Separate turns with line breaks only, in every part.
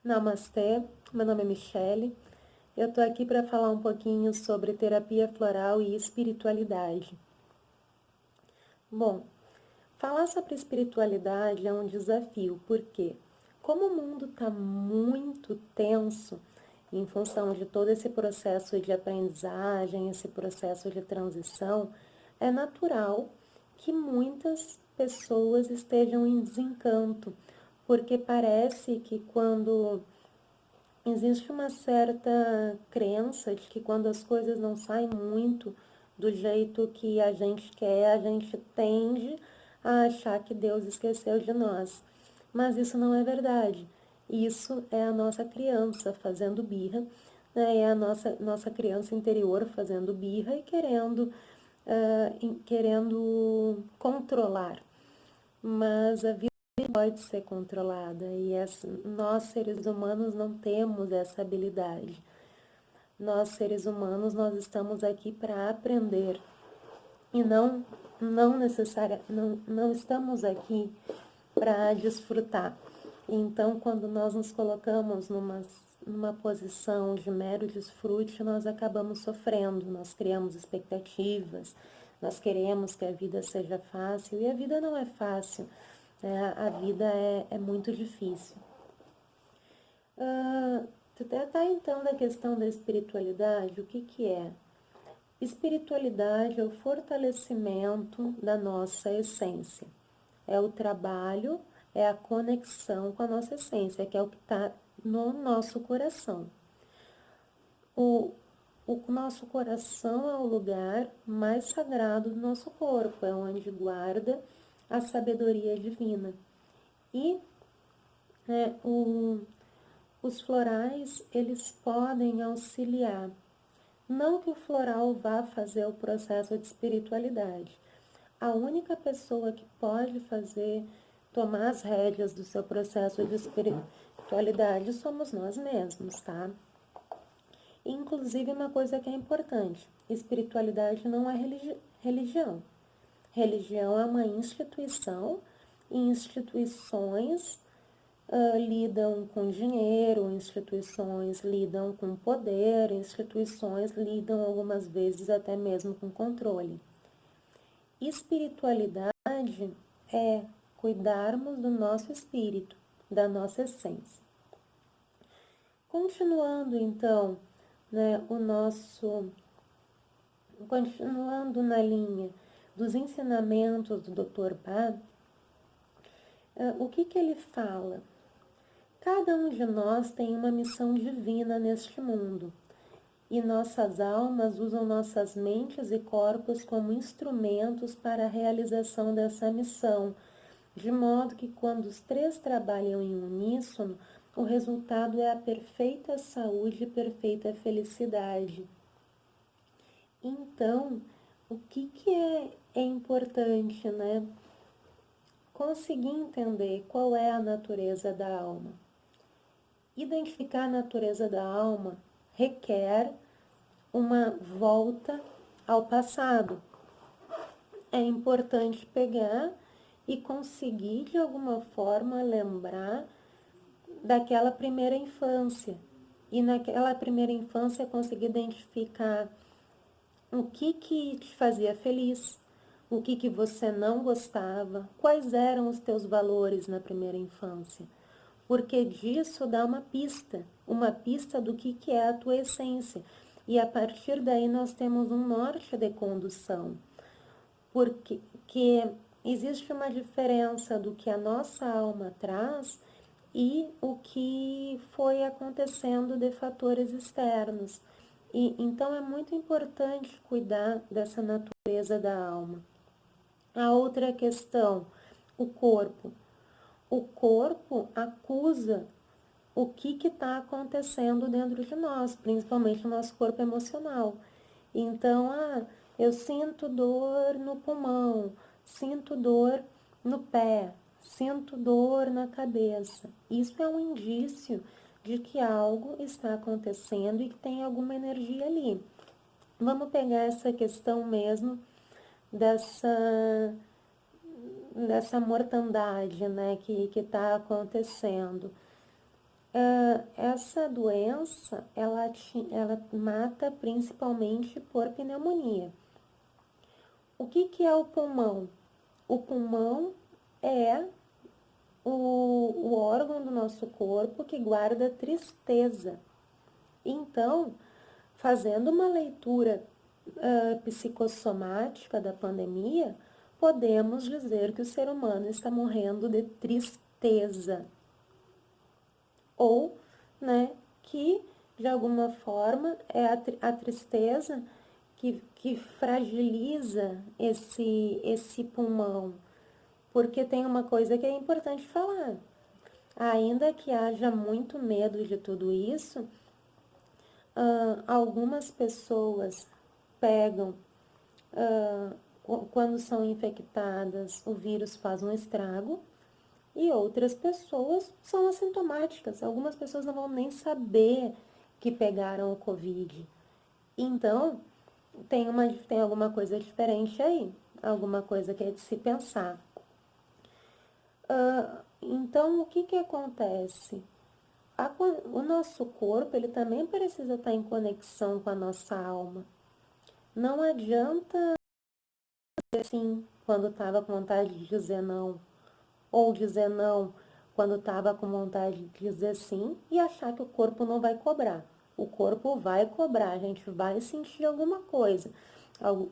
Namastê, meu nome é Michele. Eu tô aqui para falar um pouquinho sobre terapia floral e espiritualidade. Bom, falar sobre espiritualidade é um desafio, porque como o mundo está muito tenso em função de todo esse processo de aprendizagem, esse processo de transição, é natural que muitas pessoas estejam em desencanto, porque parece que quando existe uma certa crença de que quando as coisas não saem muito do jeito que a gente quer, a gente tende a achar que Deus esqueceu de nós. Mas isso não é verdade. Isso é a nossa criança fazendo birra, né? É a nossa criança interior fazendo birra e querendo controlar. Mas a vida pode ser controlada e nós, seres humanos, não temos essa habilidade. Nós, seres humanos, nós estamos aqui para aprender e não estamos aqui para desfrutar. Então, quando nós nos colocamos numa posição de mero desfrute, nós acabamos sofrendo, nós criamos expectativas, nós queremos que a vida seja fácil e a vida não é fácil, né? A vida é muito difícil. Tratar então da questão da espiritualidade, o que é? Espiritualidade é o fortalecimento da nossa essência. É o trabalho, é a conexão com a nossa essência, que é o que está no nosso coração. O nosso coração é o lugar mais sagrado do nosso corpo, é onde guarda a sabedoria divina. E os florais, eles podem auxiliar. Não que o floral vá fazer o processo de espiritualidade. A única pessoa que pode tomar as rédeas do seu processo de espiritualidade somos nós mesmos, tá? Inclusive, uma coisa que é importante: espiritualidade não é religião. Religião é uma instituição, e instituições lidam com dinheiro, instituições lidam com poder, instituições lidam algumas vezes até mesmo com controle. Espiritualidade é cuidarmos do nosso espírito, da nossa essência. Continuando então, continuando na linha dos ensinamentos do Dr. Bá, o que ele fala? Cada um de nós tem uma missão divina neste mundo, e nossas almas usam nossas mentes e corpos como instrumentos para a realização dessa missão, de modo que quando os três trabalham em uníssono, o resultado é a perfeita saúde e perfeita felicidade. Então, o que é importante, né? Conseguir entender qual é a natureza da alma. Identificar a natureza da alma requer uma volta ao passado. É importante pegar e conseguir, de alguma forma, lembrar daquela primeira infância. E naquela primeira infância conseguir identificar o que te fazia feliz, o que você não gostava, quais eram os teus valores na primeira infância. Porque disso dá uma pista do que é a tua essência. E a partir daí nós temos um norte de condução. Porque existe uma diferença do que a nossa alma traz e o que foi acontecendo de fatores externos. E então é muito importante cuidar dessa natureza da alma. A outra questão, o corpo. O corpo acusa o que está acontecendo dentro de nós, principalmente o nosso corpo emocional. Então, eu sinto dor no pulmão, sinto dor no pé, sinto dor na cabeça. Isso é um indício de que algo está acontecendo e que tem alguma energia ali. Vamos pegar essa questão mesmo dessa mortandade, né, que está acontecendo. Essa doença, ela mata principalmente por pneumonia. O que é o pulmão? O pulmão é o órgão do nosso corpo que guarda tristeza. Então, fazendo uma leitura psicossomática da pandemia, podemos dizer que o ser humano está morrendo de tristeza. Ou, né, que de alguma forma é a tristeza que fragiliza esse pulmão. Porque tem uma coisa que é importante falar. Ainda que haja muito medo de tudo isso, algumas pessoas pegam, quando são infectadas, o vírus faz um estrago, e outras pessoas são assintomáticas. Algumas pessoas não vão nem saber que pegaram o Covid. Então, tem alguma coisa diferente aí, alguma coisa que é de se pensar. Então, o que acontece? O nosso corpo, ele também precisa estar em conexão com a nossa alma. Não adianta dizer sim quando estava com vontade de dizer não, ou dizer não quando estava com vontade de dizer sim e achar que o corpo não vai cobrar. O corpo vai cobrar, a gente vai sentir alguma coisa.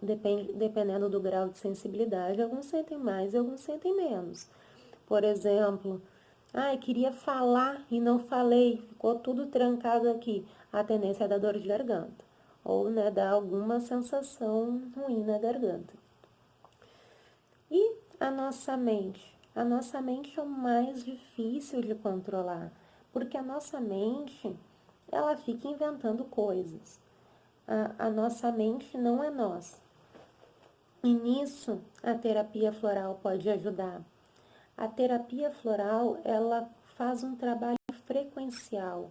Dependendo do grau de sensibilidade, alguns sentem mais e alguns sentem menos. Por exemplo, queria falar e não falei, ficou tudo trancado aqui. A tendência é dar dor de garganta, ou né, dar alguma sensação ruim na garganta. E a nossa mente? A nossa mente é o mais difícil de controlar, porque a nossa mente, ela fica inventando coisas. A nossa mente não é nós. E nisso, a terapia floral pode ajudar. A terapia floral, ela faz um trabalho frequencial.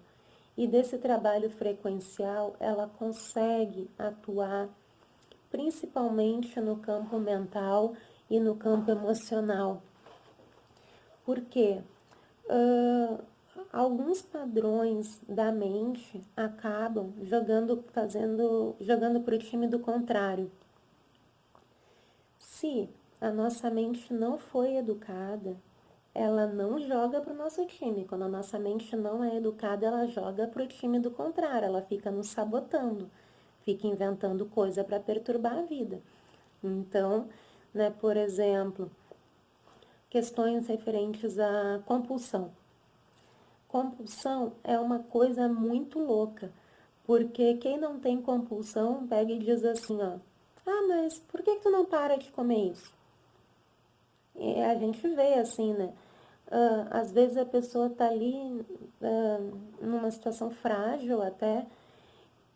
E desse trabalho frequencial, ela consegue atuar principalmente no campo mental e no campo emocional. Por quê? Alguns padrões da mente acabam jogando para o time do contrário. Se a nossa mente não foi educada, ela não joga para o nosso time. Quando a nossa mente não é educada, ela joga para o time do contrário, ela fica nos sabotando, fica inventando coisa para perturbar a vida. Então, né, por exemplo, questões referentes à compulsão. Compulsão é uma coisa muito louca, porque quem não tem compulsão pega e diz assim, ó, mas por que tu não para de comer isso? E a gente vê assim, né? Às vezes a pessoa tá ali numa situação frágil até,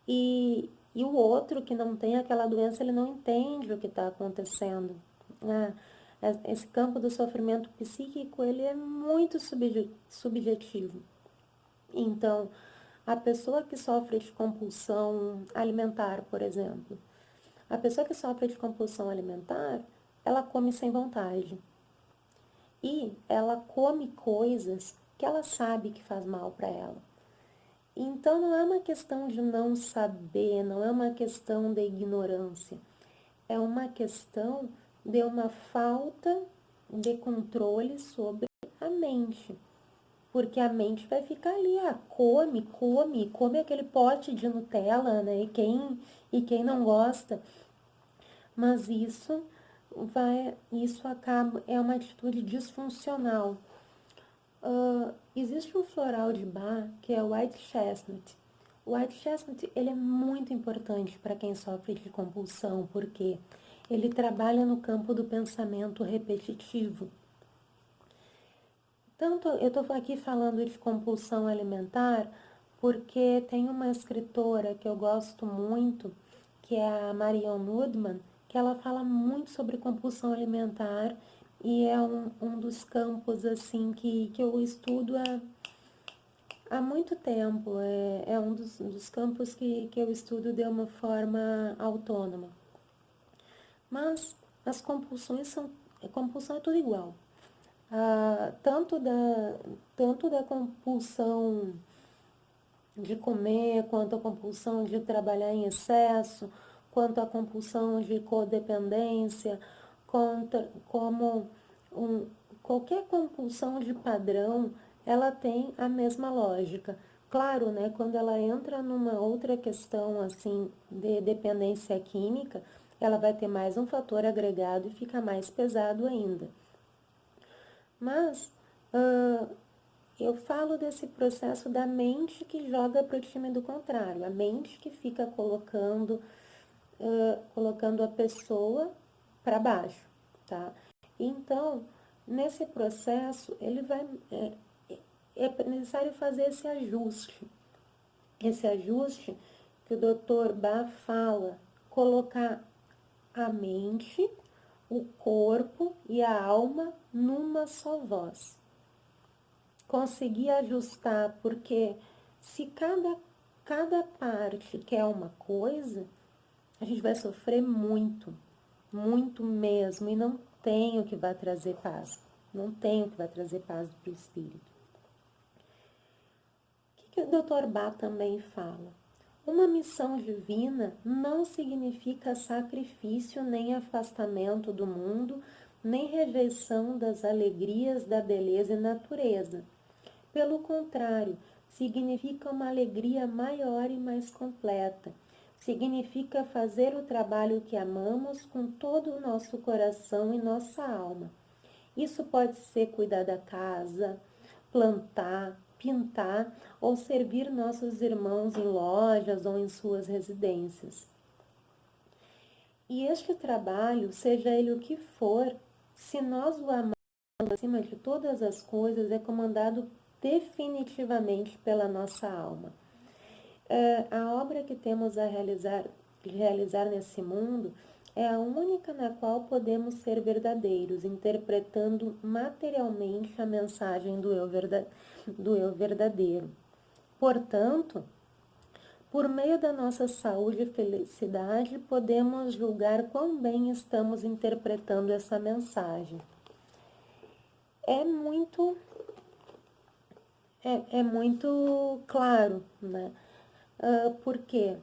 e o outro que não tem aquela doença, ele não entende o que está acontecendo. Esse campo do sofrimento psíquico, ele é muito subjetivo. Então, a pessoa que sofre de compulsão alimentar, por exemplo, a pessoa que sofre de compulsão alimentar, ela come sem vontade. E ela come coisas que ela sabe que faz mal para ela. Então não é uma questão de não saber, não é uma questão de ignorância. É uma questão de uma falta de controle sobre a mente. Porque a mente vai ficar ali, come aquele pote de Nutella, né? E quem não gosta. Mas isso acaba, é uma atitude disfuncional. Existe um floral de Bach que é o White Chestnut. O White Chestnut, ele é muito importante para quem sofre de compulsão, porque ele trabalha no campo do pensamento repetitivo. Tanto eu estou aqui falando de compulsão alimentar, porque tem uma escritora que eu gosto muito, que é a Marion Woodman, que ela fala muito sobre compulsão alimentar e é um dos campos assim que eu estudo há muito tempo. É um dos campos que eu estudo de uma forma autônoma. Mas as compulsão é tudo igual. Tanto da compulsão de comer, quanto a compulsão de trabalhar em excesso, quanto a compulsão de codependência, como um, qualquer compulsão de padrão, ela tem a mesma lógica. Claro, né, quando ela entra numa outra questão assim de dependência química, ela vai ter mais um fator agregado e fica mais pesado ainda. Mas eu falo desse processo da mente que joga para o time do contrário, a mente que fica colocando a pessoa para baixo, tá? Então, nesse processo, é necessário fazer esse ajuste que o Dr. Bach fala, colocar a mente, o corpo e a alma numa só voz. Conseguir ajustar, porque se cada parte quer uma coisa, a gente vai sofrer muito, muito mesmo, e não tem o que vai trazer paz. Não tem o que vai trazer paz para o espírito. O que o Dr. Bach também fala? Uma missão divina não significa sacrifício, nem afastamento do mundo, nem rejeição das alegrias da beleza e natureza. Pelo contrário, significa uma alegria maior e mais completa. Significa fazer o trabalho que amamos com todo o nosso coração e nossa alma. Isso pode ser cuidar da casa, plantar, pintar ou servir nossos irmãos em lojas ou em suas residências. E este trabalho, seja ele o que for, se nós o amamos acima de todas as coisas, é comandado definitivamente pela nossa alma. A obra que temos a realizar nesse mundo é a única na qual podemos ser verdadeiros, interpretando materialmente a mensagem do eu verdadeiro. Portanto, por meio da nossa saúde e felicidade, podemos julgar quão bem estamos interpretando essa mensagem. É muito claro, né? Porque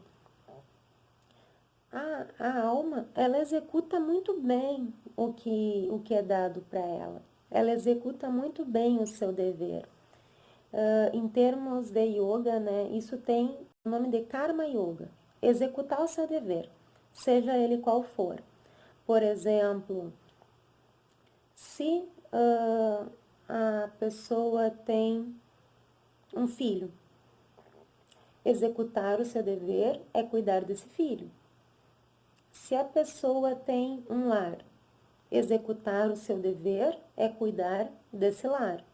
a alma, ela executa muito bem o que é dado para ela. Ela executa muito bem o seu dever. Em termos de yoga, né, isso tem o nome de Karma Yoga. Executar o seu dever, seja ele qual for. Por exemplo, se a pessoa tem um filho, executar o seu dever é cuidar desse filho. Se a pessoa tem um lar, executar o seu dever é cuidar desse lar.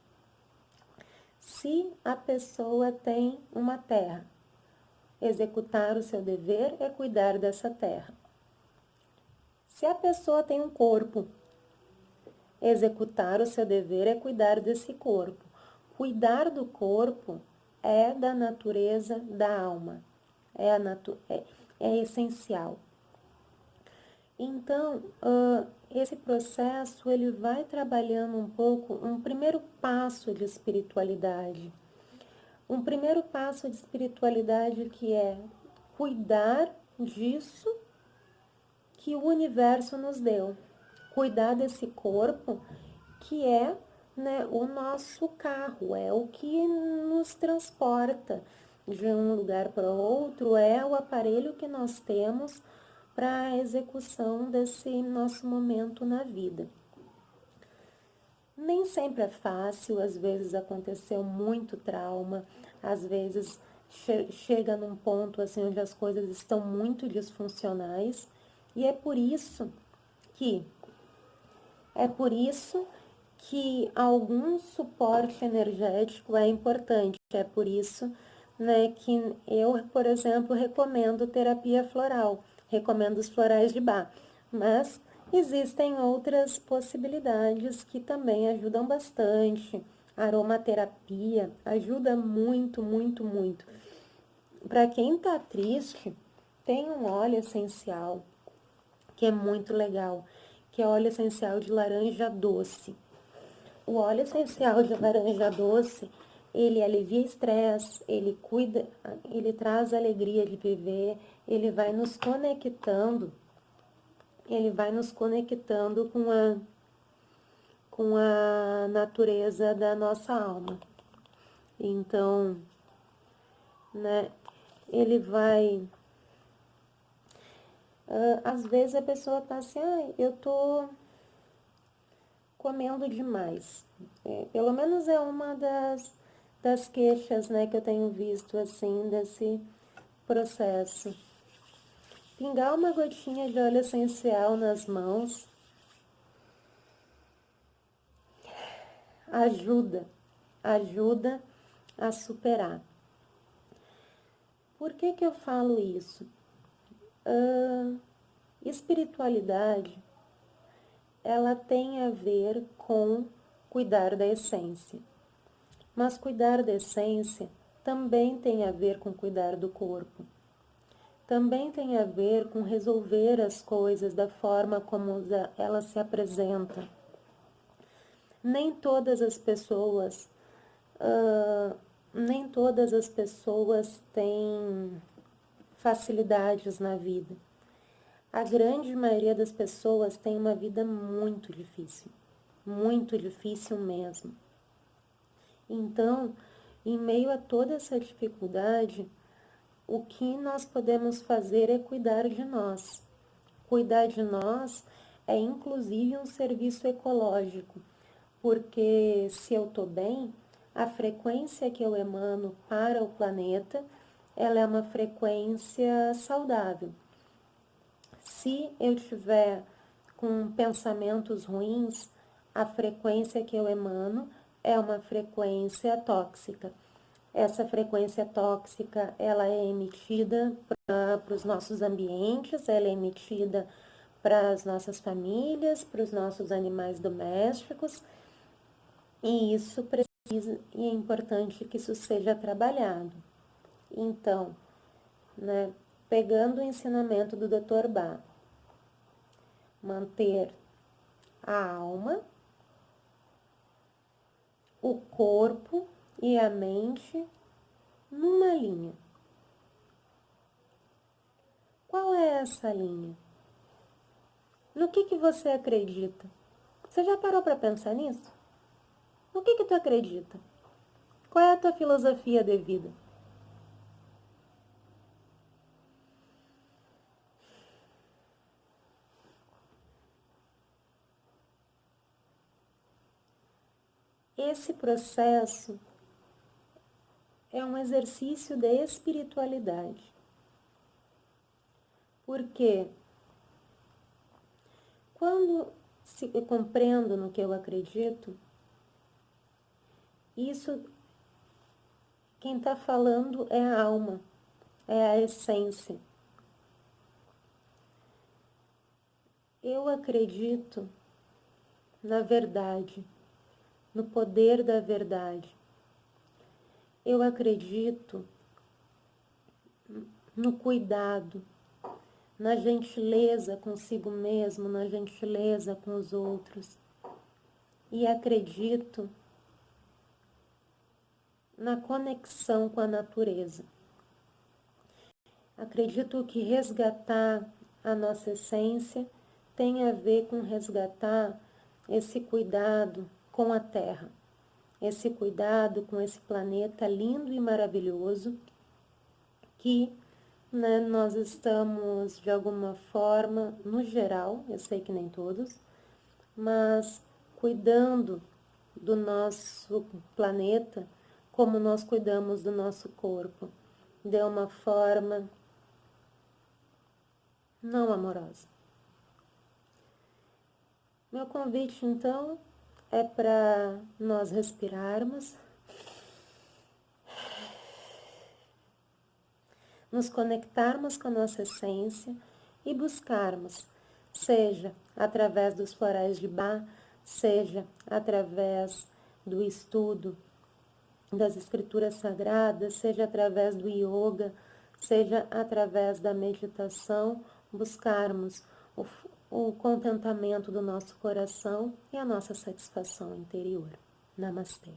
Se a pessoa tem uma terra, executar o seu dever é cuidar dessa terra. Se a pessoa tem um corpo, executar o seu dever é cuidar desse corpo. Cuidar do corpo é da natureza da alma, é essencial. Então, esse processo, ele vai trabalhando um pouco um primeiro passo de espiritualidade. Um primeiro passo de espiritualidade que é cuidar disso que o universo nos deu. Cuidar desse corpo que é, né, o nosso carro, é o que nos transporta de um lugar para outro, é o aparelho que nós temos para a execução desse nosso momento na vida. Nem sempre é fácil, às vezes aconteceu muito trauma, às vezes chega num ponto assim onde as coisas estão muito disfuncionais, e é por isso que algum suporte energético é importante. É por isso, né, que eu, por exemplo, recomendo terapia floral, recomendo os florais de Bach, mas existem outras possibilidades que também ajudam bastante. A aromaterapia ajuda muito, muito, muito. Para quem está triste, tem um óleo essencial que é muito legal, que é óleo essencial de laranja doce. O óleo essencial de laranja doce, ele alivia estresse, ele cuida, ele traz alegria de viver, ele vai nos conectando, com a natureza da nossa alma. Então, né, ele vai... às vezes a pessoa tá assim, eu tô comendo demais. Pelo menos é uma das queixas, né, que eu tenho visto, assim, desse processo. Pingar uma gotinha de óleo essencial nas mãos ajuda a superar. Por que que eu falo isso? Espiritualidade, ela tem a ver com cuidar da essência. Mas cuidar da essência também tem a ver com cuidar do corpo. Também tem a ver com resolver as coisas da forma como elas se apresentam. Nem todas as pessoas, têm facilidades na vida. A grande maioria das pessoas tem uma vida muito difícil mesmo. Então, em meio a toda essa dificuldade, o que nós podemos fazer é cuidar de nós. Cuidar de nós é inclusive um serviço ecológico, porque se eu estou bem, a frequência que eu emano para o planeta, ela é uma frequência saudável. Se eu tiver com pensamentos ruins, a frequência que eu emano é uma frequência tóxica. Essa frequência tóxica, ela é emitida para os nossos ambientes, ela é emitida para as nossas famílias, para os nossos animais domésticos, e isso precisa, e é importante que isso seja trabalhado. Então, né, pegando o ensinamento do Dr. Bach, manter a alma, o corpo e a mente numa linha. Qual é essa linha? No que você acredita? Você já parou para pensar nisso? No que tu acredita? Qual é a tua filosofia de vida? Esse processo é um exercício de espiritualidade. Porque quando eu compreendo no que eu acredito, isso, quem está falando é a alma, é a essência. Eu acredito na verdade, no poder da verdade. Eu acredito no cuidado, na gentileza consigo mesmo, na gentileza com os outros. E acredito na conexão com a natureza. Acredito que resgatar a nossa essência tem a ver com resgatar esse cuidado com a Terra, esse cuidado com esse planeta lindo e maravilhoso que, né, nós estamos, de alguma forma, no geral, eu sei que nem todos, mas cuidando do nosso planeta como nós cuidamos do nosso corpo, de uma forma não amorosa. Meu convite, então, é para nós respirarmos, nos conectarmos com a nossa essência e buscarmos, seja através dos florais de Bach, seja através do estudo das escrituras sagradas, seja através do yoga, seja através da meditação, buscarmos o contentamento do nosso coração e a nossa satisfação interior. Namastê.